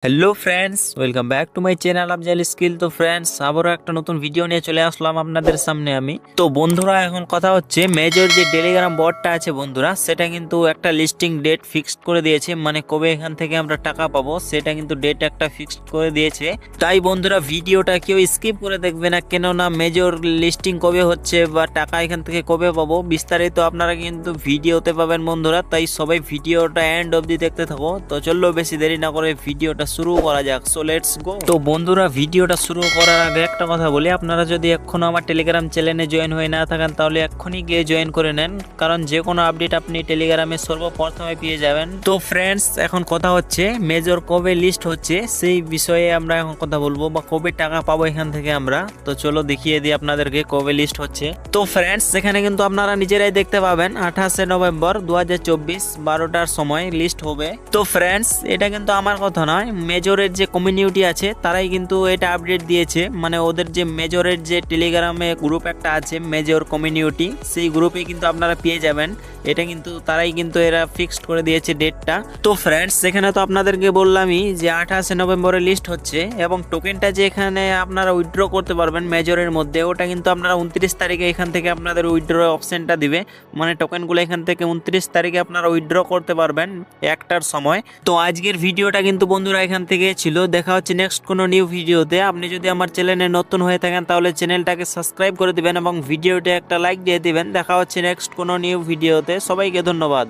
Hello friends, welcome back to my channel Afzal skill. তো friends, আবারও একটা নতুন ভিডিও নিয়ে চলে আসলাম আপনাদের সামনে আমি। তো বন্ধুরা, এখন কথা হচ্ছে মেজর যে টেলিগ্রাম বটটা আছে বন্ধুরা, সেটা কিন্তু একটা লিস্টিং ডেট ফিক্সড করে দিয়েছে। মানে কবে এখান থেকে আমরা টাকা পাবো সেটা কিন্তু ডেট একটা ফিক্সড করে দিয়েছে। তাই বন্ধুরা, ভিডিওটা কেউ স্কিপ করে দেখবে না, কেননা মেজর লিস্টিং কবে হচ্ছে বা টাকা এখান থেকে কবে পাবো বিস্তারিত আপনারা কিন্তু ভিডিওতে পাবেন বন্ধুরা। তাই সবাই ভিডিওটা এন্ড অবধি দেখতে থাকো। তো চললো বেশি দেরি না করে ভিডিওটা শুরু করা যাক। So let's go. তো বন্ধুরা, ভিডিওটা শুরু করার আগে একটা কথা বলি, আপনারা যদি এখনো আমার টেলিগ্রাম চ্যানেলে জয়েন হয়ে না থাকেন তাহলে এক্ষুনি গিয়ে জয়েন করে নেন, কারণ যে কোনো আপডেট আপনি টেলিগ্রামে সর্বপ্রথমে পেয়ে যাবেন। তো ফ্রেন্ডস, এখন কথা হচ্ছে মেজর কবে লিস্ট হচ্ছে সেই বিষয়ে আমরা এখন কথা বলবো, বা কবে টাকা পাবো এখান থেকে আমরা। তো চলো দেখিয়ে দিই আপনাদেরকে কবে লিস্ট হচ্ছে। তো ফ্রেন্ডস, এখানে কিন্তু আপনারা নিজেরাই দেখতে পাবেন 28শে নভেম্বর 2024 12টার সময় লিস্ট হবে। তো ফ্রেন্ডস, এটা কিন্তু আমার কথা নয়, মেজরের যে কমিউনিটি আছে তারাই কিন্তু এটা আপডেট দিয়েছে। মানে ওদের যে মেজরের যে টেলিগ্রামে গ্রুপ একটা আছে মেজর কমিউনিটি, সেই গ্রুপে কিন্তু আপনারা পেয়ে যাবেন। এটা কিন্তু তারাই কিন্তু এরা ফিক্সড করে দিয়েছে ডেটটা। তো ফ্রেন্ডস, এখানে তো আপনাদেরকে বললামই যে 28শে নভেম্বরে লিস্ট হচ্ছে, এবং টোকেনটা যে এখানে আপনারা উইথড্র করতে পারবেন মেজরের মধ্যে, ওটা কিন্তু আপনারা 29 তারিখে এখান থেকে আপনাদের উইথড্র অপশনটা দিবে। মানে টোকেনগুলো এখান থেকে 29 তারিখে আপনারা উইথড্র করতে পারবেন 1টার সময়। তো আজকের ভিডিওটা কিন্তু বন্ধুরা এখান থেকে ছিল। দেখা হচ্ছে নেক্সট কোনো নিউ ভিডিওতে। আপনি যদি আমার চ্যানেলে নতুন হয়ে থাকেন তাহলে চ্যানেলটাকে সাবস্ক্রাইব করে দিবেন এবং ভিডিওতে একটা লাইক দিয়ে দিবেন। দেখা হচ্ছে নেক্সট কোনো নিউ ভিডিওতে। সবাইকে ধন্যবাদ।